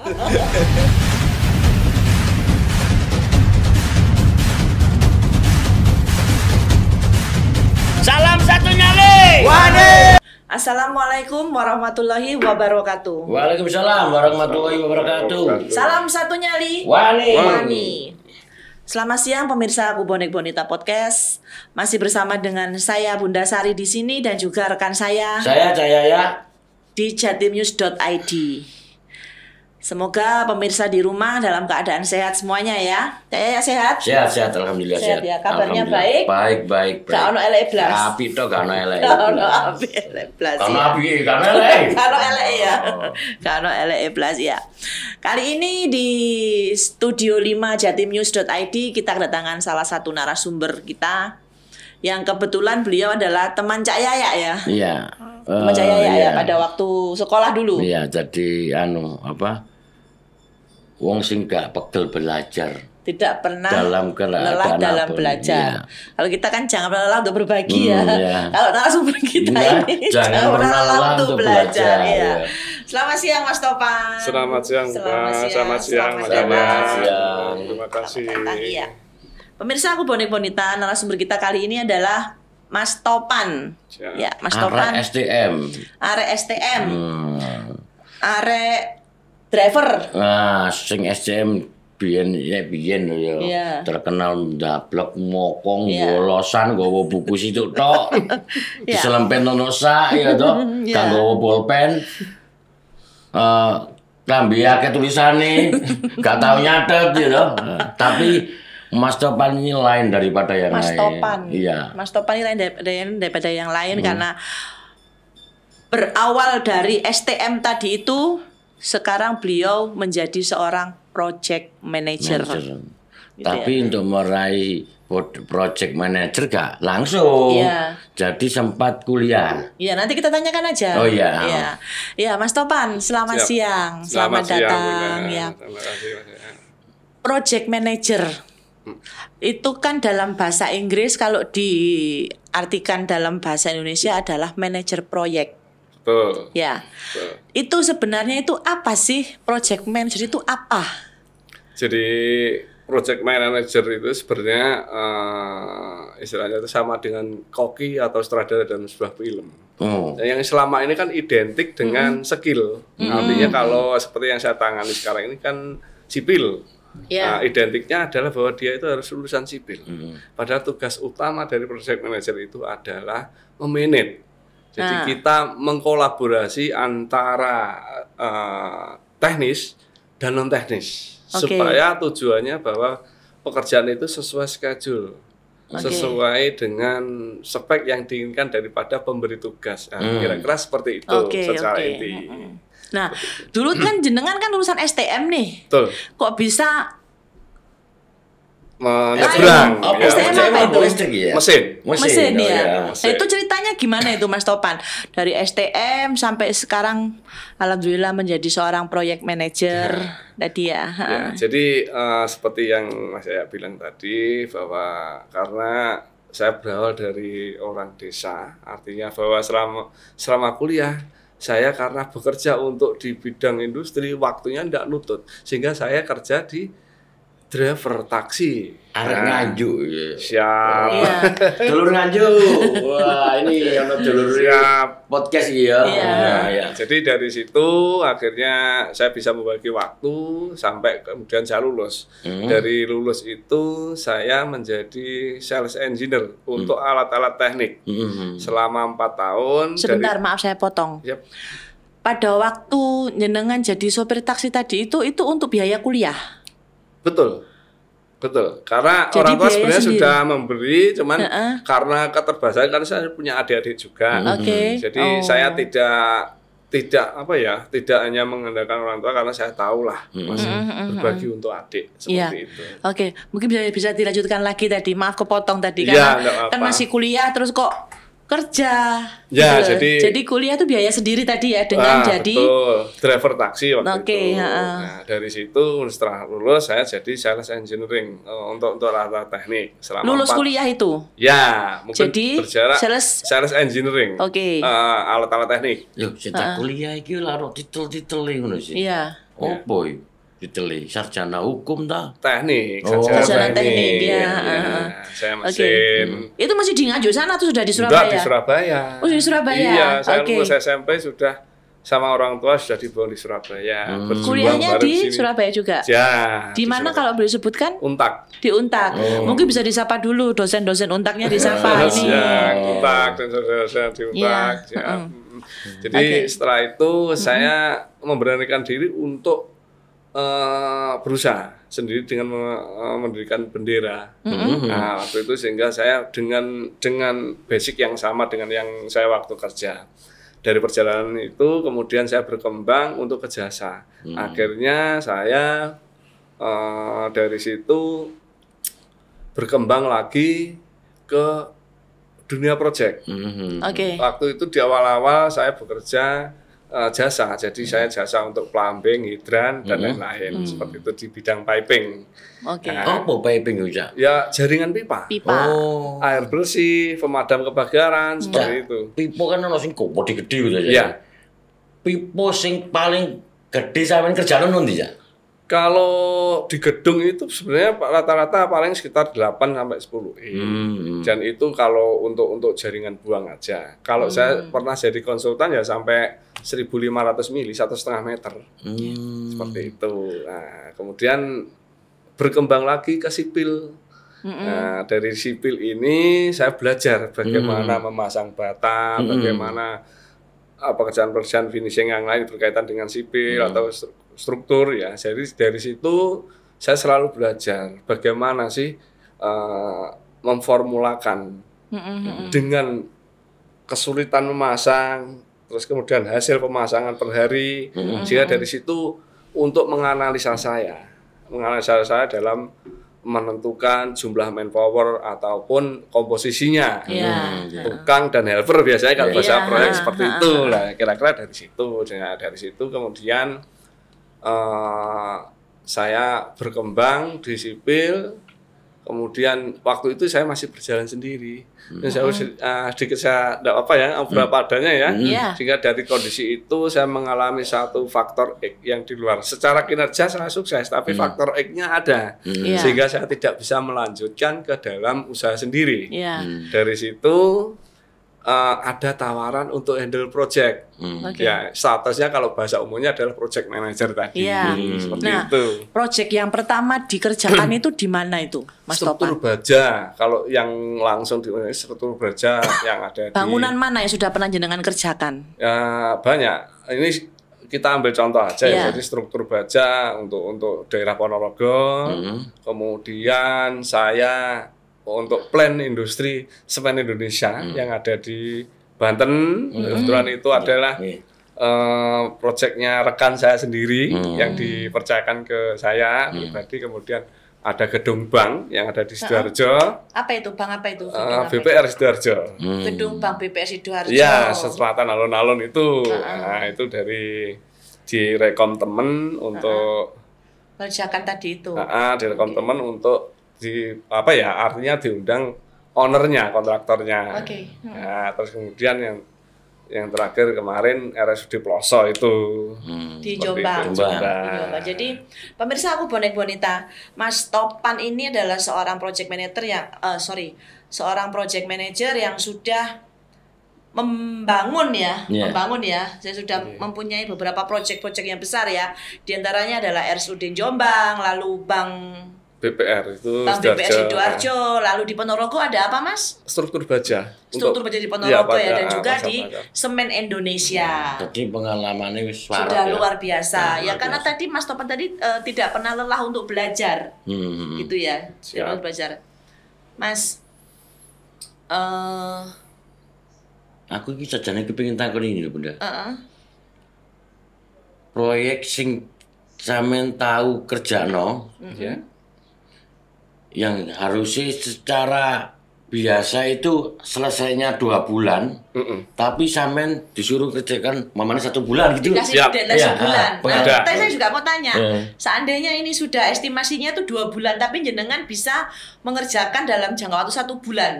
Salam satu nyali. Wane. Assalamualaikum warahmatullahi wabarakatuh. Waalaikumsalam warahmatullahi wabarakatuh. Salam satu nyali. Wani. Selamat siang pemirsa Aku Bonek Bonita Podcast. Masih bersama dengan saya Bunda Sari di sini dan juga rekan saya Saya di jatimnews.id. Semoga pemirsa di rumah dalam keadaan sehat semuanya ya. Saya sehat? Sehat, alhamdulillah Sehat ya. Kabarnya baik? Baik. Gak ono elek blas. Api to gak ono elek. Gak ono api elek blas. Ono api gak ono elek. Gak ono elek ya. Gak ono elek blas ya. Kali ini di Studio 5 jatimnews.id kita kedatangan salah satu narasumber kita yang kebetulan beliau adalah teman Cak Yaya ya. Iya. Teman Cak Yaya ya pada waktu sekolah dulu. Iya, jadi wong sing gak pegel belajar. Tidak pernah Dalam keadaan lelah dalam apapun, belajar. iya. Kalau kita kan jangan pernah lelah untuk berbagi ya. Iya. Kalau narasumber kita Iya, ini jangan pernah lelah untuk belajar, ya. iya. Selamat siang Mas Topan. Selamat siang, Selamat siang. Mas Selamat Anas. siang. Terima kasih. Selamat datang, iya. Pemirsa Aku Bonek Bonita, narasumber kita kali ini adalah Mas Topan. Ya, Mas Topan. Arek STM. Arek STM. Arek driver. Nah, sing STM biyen ya Iya. terkenal ndablek mokong Iya. bolosan nggawa buku situ tok. Iya. Diselempen ono sak ya toh. Iya. Kang nggawa bolpen. Klambi akeh tulisane, gak tau nyatet ya toh. Tapi Mas Topan ini lain daripada yang Mas lain. Topan. Iya. Mas Topan ini lain daripada yang lain karena berawal dari STM tadi itu sekarang beliau menjadi seorang project manager. Gitu Tapi ya. untuk meraih project manager gak langsung. Iya. Jadi sempat kuliah. Iya, nanti kita tanyakan aja. Oh, iya. Iya. Iya, Mas Topan, selamat Siap. siang. Selamat datang Bunda. ya. Terima kasih, Mas. Project manager. Itu kan dalam bahasa Inggris, kalau diartikan dalam bahasa Indonesia adalah manajer proyek. Betul. Ya. Betul. Itu sebenarnya itu apa sih? Project manager itu apa? Jadi project manager itu sebenarnya istilahnya itu sama dengan koki atau sutradara dalam sebuah film. Oh. Yang selama ini kan identik dengan skill. Artinya kalau seperti yang saya tangani sekarang ini kan sipil. Ya. Identiknya adalah bahwa dia itu harus lulusan sipil. Padahal tugas utama dari project manager itu adalah memanage. Jadi kita mengkolaborasi antara teknis dan non teknis. Oke. Supaya tujuannya bahwa pekerjaan itu sesuai schedule, sesuai dengan spek yang diinginkan daripada pemberi tugas. Nah, kira-kira seperti itu secara inti. Nah, dulu kan jenengan kan lulusan STM nih. Betul. Kok bisa Menyeberang. Oh, ya. STM apa itu? Listrik ya? Mesin. mesin oh, ya? mesin. Nah, itu ceritanya gimana itu Mas Topan? Dari STM sampai sekarang alhamdulillah menjadi seorang project manager tadi ya. Ya, jadi seperti yang Mas Yaya bilang tadi bahwa karena saya berawal dari orang desa, artinya bahwa selama kuliah saya karena bekerja untuk di bidang industri waktunya tidak nutut, sehingga saya kerja di driver taksi. Arek nganjuk. Ya. Siap. Iya. Dulur nganjuk. Wah, ini ono dulur Siap. podcast iki ya. Iya. Nah, ya. Jadi dari situ akhirnya saya bisa membagi waktu sampai kemudian saya lulus. Dari lulus itu saya menjadi sales engineer untuk alat-alat teknik selama 4 tahun. Sebentar, maaf saya potong. Yap. Pada waktu jenengan jadi sopir taksi tadi itu untuk biaya kuliah. Betul. Karena Jadi orang tua biaya sebenarnya sendiri. sudah memberi, cuman karena keterbatasan, karena saya punya adik-adik juga. Oke. Jadi saya tidak hanya mengandalkan orang tua, karena saya tahu lah masih berbagi untuk adik Iya. seperti itu. Oke, mungkin bisa dilanjutkan lagi tadi. Maaf kepotong tadi Iya, karena enggak apa-apa. kan masih kuliah terus kok kerja. Ya, gitu loh. jadi kuliah tuh biaya sendiri tadi ya dengan jadi betul, driver taksi waktu Oke, itu. heeh. Nah, dari situ setelah lulus saya jadi sales engineering untuk alat teknik selama lulus 4 kuliah itu. Ya, mungkin Jadi, berjarak sales engineering. Oke. Alat-alat teknik. Yo, cetak kuliah iki ora ono titel-titel ngono sih. Iya. Opo iki? Diteli sarjana hukum ta? Teknik, Sarjana teknik, ya. ya. Saya mesin. Itu masih di Nganjuk sana atau sudah di Enggak, Surabaya? di Surabaya. Oh, di Surabaya. Iya, saya Oke. lulus SMP sudah sama orang tua sudah dibawa di Surabaya. Berjuang Kuliahnya bareng di sini. Surabaya juga? Ya. Di mana Surabaya. kalau boleh sebutkan? Untak. Di Untak. Mungkin bisa disapa dulu dosen-dosen Untaknya disapa ini. Ya, Untak dan saudara-saudara di Untak. Iya. Ya. Jadi Oke. setelah itu saya memberanikan diri untuk berusaha sendiri dengan mendirikan bendera. Nah, waktu itu sehingga saya dengan basic yang sama dengan yang saya waktu kerja. Dari perjalanan itu kemudian saya berkembang untuk ke jasa. Akhirnya saya dari situ berkembang lagi ke dunia project. Oke. Waktu itu di awal-awal saya bekerja jasa, jadi saya jasa untuk plumbing, hidran dan lain-lain seperti itu di bidang piping. Oke. Opo piping yo, Cak? Ya jaringan pipa, Pipa. Oh. air bersih, pemadam kebakaran seperti itu. Pipo kan ono sing gede gitu ya. Iya. Pipo sing paling gede sampean kerjaan ono ndi, Cak? Kalau di gedung itu sebenarnya rata-rata paling sekitar 8 sampai 10 Dan itu kalau untuk jaringan buang aja. Kalau saya pernah jadi konsultan ya sampai 1.500 mili, 1,5 meter. Seperti itu. Nah, kemudian berkembang lagi ke sipil. Nah, dari sipil ini saya belajar bagaimana memasang bata, bagaimana pekerjaan-pekerjaan finishing yang lain berkaitan dengan sipil atau struktur ya. Jadi dari situ saya selalu belajar bagaimana sih memformulakan dengan kesulitan memasang, terus kemudian hasil pemasangan per hari. Sehingga dari situ untuk menganalisa saya dalam menentukan jumlah manpower ataupun komposisinya, tukang dan helper biasanya kalau bahasa proyek seperti itu lah, kira-kira dari situ. Dari situ kemudian saya berkembang di sipil. Kemudian waktu itu saya masih berjalan sendiri. Dan saya sedikit saya tidak apa ya, berapa adanya ya. Sehingga dari kondisi itu saya mengalami satu faktor X yang di luar. Secara kinerja saya sukses, tapi faktor X-nya ada. Sehingga saya tidak bisa melanjutkan ke dalam usaha sendiri. Dari situ ada tawaran untuk handle project. Ya, statusnya kalau bahasa umumnya adalah project manager tadi. Seperti itu. Project yang pertama dikerjakan itu di mana itu, Mas Struktur Topan? baja. Kalau yang langsung di struktur baja yang ada Bangunan mana yang sudah pernah jenengan kerjakan? Ya, banyak. Ini kita ambil contoh aja ya. Jadi struktur baja untuk daerah Ponorogo. Kemudian saya untuk plan industri semen Indonesia yang ada di Banten. Kebetulan itu adalah proyeknya rekan saya sendiri yang dipercayakan ke saya pribadi. Kemudian ada gedung bank yang ada di Sidoarjo. Apa itu? Bank apa itu? BPR Sidoarjo. Gedung Bank BPR Sidoarjo. Iya, selatan alun-alun itu. Nah, itu dari direkom temen untuk kerjakan tadi itu. direkom temen untuk artinya diundang ownernya, kontraktornya. Nah, terus kemudian yang terakhir kemarin RSUD Ploso itu di Jombang. Jadi pemirsa, aku Bonek Bonita, Mas Topan ini adalah seorang project manager seorang project manager yang sudah membangun ya. Saya sudah mempunyai beberapa project-project yang besar ya. Di antaranya adalah RSUD Jombang, lalu Bank BPR Sidoarjo, lalu di Ponorogo ada apa, Mas? Struktur baja. Struktur baja di Ponorogo dan juga di Semen Indonesia. Jadi pengalamannya sudah luar biasa. Karena tadi Mas Topan tadi tidak pernah lelah untuk belajar. Gitu ya. Tidak belajar. Mas aku iki sajane kepengin takon ini lho, Bunda. Proyek sing sampean tahu kerjano, yang harusnya secara biasa itu selesainya 2 bulan, tapi sampean disuruh kerjakan mamanya 1 bulan gitu. Dikasih deadline sebulan. Ada. Tapi saya juga mau tanya, seandainya ini sudah estimasinya itu 2 bulan, tapi jenengan bisa mengerjakan dalam jangka waktu 1 bulan.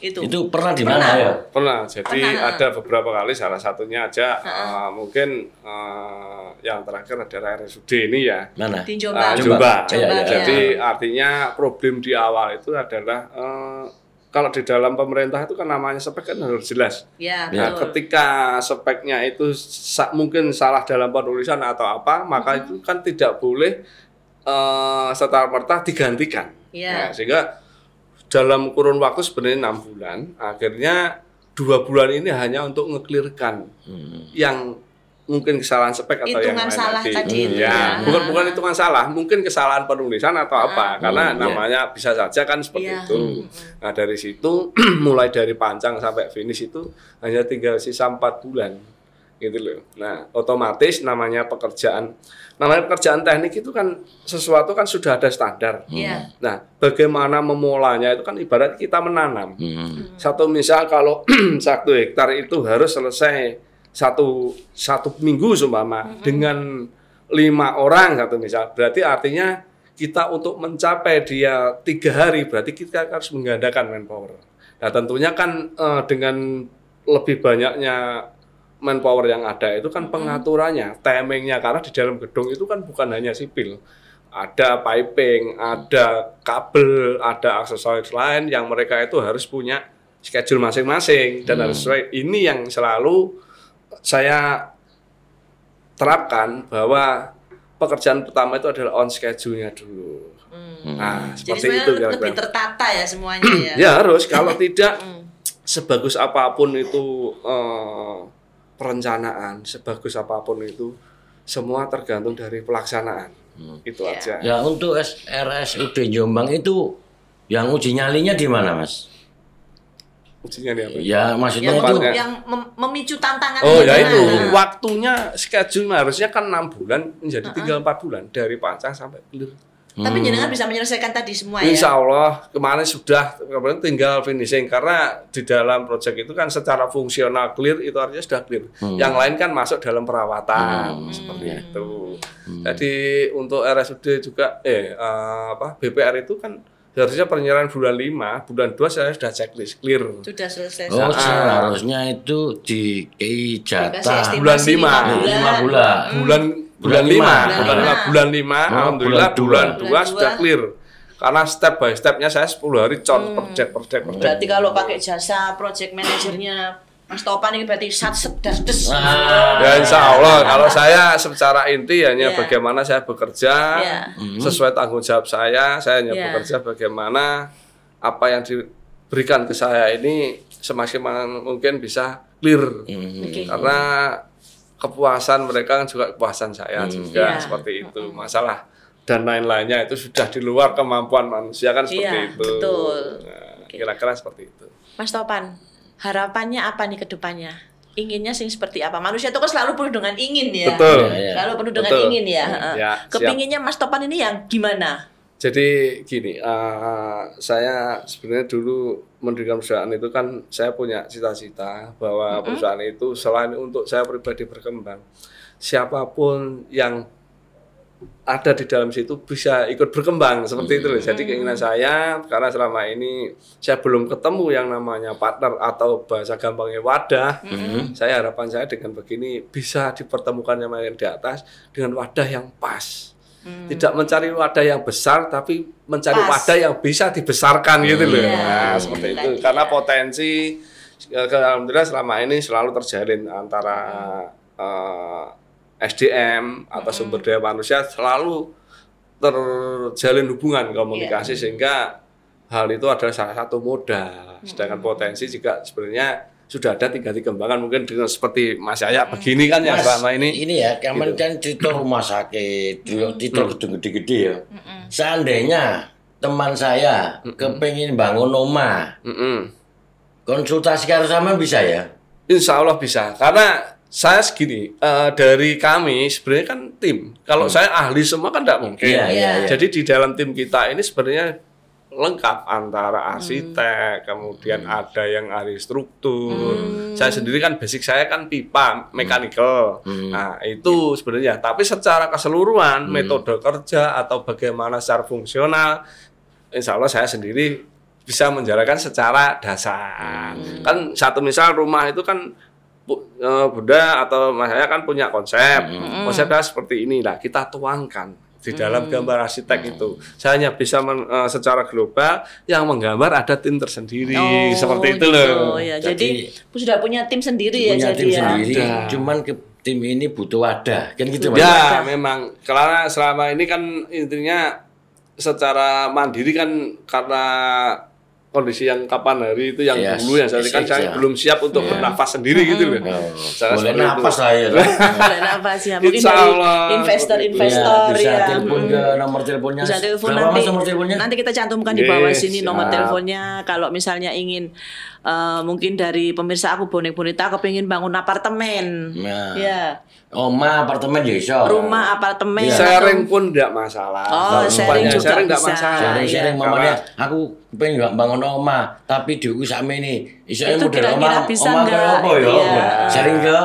Itu pernah di mana ya? Pernah. Jadi ada beberapa kali, salah satunya aja mungkin yang terakhir adalah RSUD ini ya. Mana? Di Jombang. Jombang. Ya. Jadi artinya problem di awal itu adalah kalau di dalam pemerintah itu kan namanya spek kan harus jelas. Ya, Nah, betul. ketika speknya itu mungkin salah dalam penulisan atau apa, maka itu kan tidak boleh serta-merta digantikan. Ya. Nah, sehingga dalam kurun waktu sebenarnya 6 bulan, akhirnya 2 bulan ini hanya untuk nge-clearkan yang mungkin kesalahan spek atau yang Hitungan lain salah tadi itu ya, ya. bukan hitungan salah, mungkin kesalahan penulisan atau apa, karena namanya bisa saja kan seperti itu. Nah dari situ mulai dari pancang sampai finish itu hanya tinggal sisa 4 bulan, gitu loh. Nah otomatis namanya pekerjaan teknik itu kan sesuatu kan sudah ada standar. Nah bagaimana memulainya itu kan ibarat kita menanam. Satu misal kalau 1 hektar itu harus selesai satu minggu seumpama dengan 5 orang satu misal, berarti artinya kita untuk mencapai dia 3 hari berarti kita harus menggandakan manpower. Nah tentunya kan dengan lebih banyaknya manpower yang ada itu kan pengaturannya, timingnya, karena di dalam gedung itu kan bukan hanya sipil, ada piping, ada kabel, ada aksesoris lain yang mereka itu harus punya schedule masing-masing dan harus sesuai. Ini yang selalu saya terapkan bahwa pekerjaan pertama itu adalah on schedule-nya dulu. Nah, seperti jadi itu kira-kira lebih tertata ya semuanya ya. Ya harus, kalau tidak sebagus apapun itu perencanaan, sebagus apapun itu semua tergantung dari pelaksanaan. Itu aja. Ya untuk RSUD Jombang itu yang uji nyalinya di mana, Mas? Ujinya apa? Ya maksudnya itu yang memicu tantangan. Oh ya itu waktunya schedule harusnya kan 6 bulan menjadi tinggal 4 bulan dari pancang sampai clear. Tapi jenengan bisa menyelesaikan tadi semua ya. Insya Allah kemarin tinggal finishing karena di dalam proyek itu kan secara fungsional clear itu artinya sudah clear. Yang lain kan masuk dalam perawatan seperti itu. Jadi untuk RSUD juga BPR itu kan harusnya penyerahan bulan 5, bulan 2 saya sudah checklist clear. Sudah selesai. Oh, seharusnya itu di jatah bulan 5. 5 bulan. Bulan 5. Alhamdulillah bulan 2 sudah clear. Karena step by stepnya saya 10 hari project. Berarti kalau pakai jasa project manajernya Mas Topan ini berarti des. Ya insya Allah kalau saya secara inti hanya bagaimana saya bekerja sesuai tanggung jawab saya hanya bekerja bagaimana apa yang diberikan ke saya ini semaksimal mungkin bisa clear. Karena kepuasan mereka kan juga kepuasan saya juga seperti itu. Masalah dan lain-lainnya itu sudah di luar kemampuan manusia kan seperti itu. Betul. Nah, kira-kira seperti itu. Mas Topan, harapannya apa nih ke depannya? Inginnya sih seperti apa? Manusia itu kan selalu penuh dengan ingin ya. Betul. Selalu penuh dengan ingin ya. Kepinginnya Mas Topan ini yang gimana? Jadi gini, saya sebenarnya dulu mendirikan perusahaan itu kan saya punya cita-cita bahwa perusahaan itu selain untuk saya pribadi berkembang, siapapun yang ada di dalam situ bisa ikut berkembang seperti itu. Jadi keinginan saya karena selama ini saya belum ketemu yang namanya partner atau bahasa gampangnya wadah. Saya harapan saya dengan begini bisa dipertemukan yang di atas dengan wadah yang pas. Tidak mencari wadah yang besar tapi mencari wadah yang bisa dibesarkan gitu loh. Nah, seperti itu. Karena potensi alhamdulillah selama ini selalu terjalin antara SDM atau sumber daya manusia selalu terjalin hubungan komunikasi sehingga hal itu adalah salah satu modal. Sedangkan potensi juga sebenarnya sudah ada, tinggal dikembangkan mungkin dengan seperti Mas Yaya begini kan yang selama ini. Ini ya, kamu kan cerita rumah sakit, cerita gedung gede-gede ya. Seandainya teman saya kepengin bangun rumah, konsultasi sama bisa ya? Insya Allah bisa, karena saya segini, dari kami sebenarnya kan tim. Kalau saya ahli semua kan tidak mungkin. Jadi di dalam tim kita ini sebenarnya lengkap antara arsitek, kemudian ada yang ahli struktur. Saya sendiri kan basic saya kan pipa, mechanical. Nah, itu sebenarnya. Tapi secara keseluruhan metode kerja atau bagaimana secara fungsional, insya Allah saya sendiri bisa menjalankan secara dasar. Kan satu misal rumah itu kan Bunda atau Mas saya kan punya konsep. Konsepnya seperti inilah, kita tuangkan di dalam gambar arsitek itu. Saya hanya bisa secara global yang menggambar ada tim tersendiri seperti itu loh. Ya. Jadi sudah punya tim sendiri punya jadi tim ya. sendiri, cuman ke tim ini butuh wadah kan gitu Mas. Ya, memang karena selama ini kan intinya secara mandiri kan karena kondisi yang kapan hari itu yang dulu yang saya belum siap untuk bernafas sendiri gitu loh. Boleh nafas saya. Boleh nafas ya. Mungkin dari investor-investor bisa telepon ke nomor teleponnya. Bisa telepon nanti kita cantumkan di bawah sini nomor teleponnya kalau misalnya ingin mungkin dari pemirsa Aku Bonek Bonita kepingin bangun apartemen. Ya. Oma apartemen ya iso. Rumah apartemen. Sharing pun enggak masalah. Sharing juga enggak bisa. masalah. Sharing mamanya aku pengen bangun oma tapi di sakme ini iso itu kira-kira bisa enggak? Sharing ke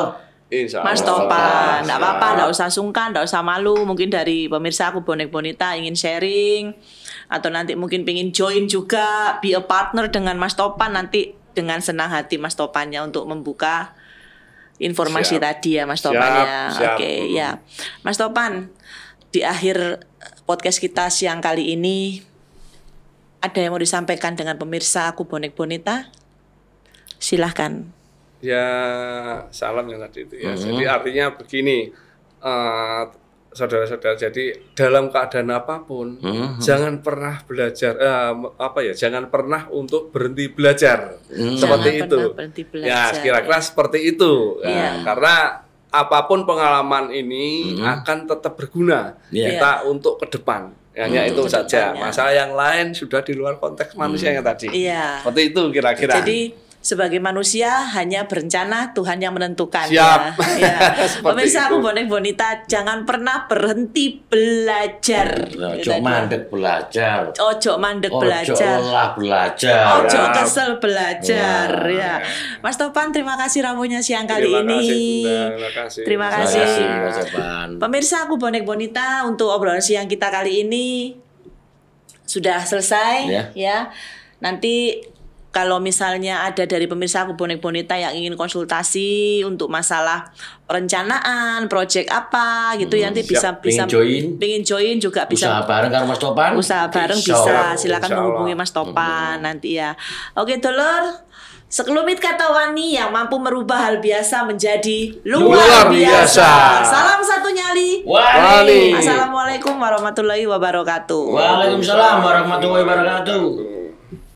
Mas Topan, enggak apa-apa, enggak usah sungkan, enggak usah malu. Mungkin dari pemirsa Aku Bonek Bonita ingin sharing atau nanti mungkin pengen join juga, be a partner dengan Mas Topan, nanti dengan senang hati Mas Topannya untuk membuka informasi tadi ya Mas Topan ya. Oke, ya. Mas Topan, di akhir podcast kita siang kali ini ada yang mau disampaikan dengan pemirsa Aku Bonek Bonita? Silahkan. Ya, salam yang tadi itu ya. Jadi artinya begini, saudara-saudara, jadi dalam keadaan apapun jangan pernah belajar jangan pernah untuk berhenti belajar seperti itu ya, kira-kira seperti itu ya, karena apapun pengalaman ini akan tetap berguna kita untuk ke depan. Hanya itu saja. Masalah yang lain sudah di luar konteks manusianya tadi. Seperti itu kira-kira. Jadi sebagai manusia hanya berencana, Tuhan yang menentukan. Siap. Ya. Pemirsa Aku Bonek Bonita, jangan pernah berhenti belajar. Ojo mandek belajar. Ojo mandek belajar. Ojo lelah belajar. Ojo kesel belajar. Ya. Mas Topan, terima kasih ramunya siang kali ini. Terima kasih. Pemirsa Aku Bonek Bonita, untuk obrolan siang kita kali ini sudah selesai. Ya. Nanti kalau misalnya ada dari pemirsa Aku Bonek Bonita yang ingin konsultasi untuk masalah perencanaan, project apa gitu, nanti bisa pengen join juga bisa. Usaha bareng kan Mas Topan? Usaha bareng bisa. Silakan menghubungi Mas Topan nanti ya. Oke, dulur. Sekelumit kata wani yang mampu merubah hal biasa menjadi luar biasa. Salam satu nyali. Wani. Assalamualaikum warahmatullahi wabarakatuh. Waalaikumsalam warahmatullahi wabarakatuh.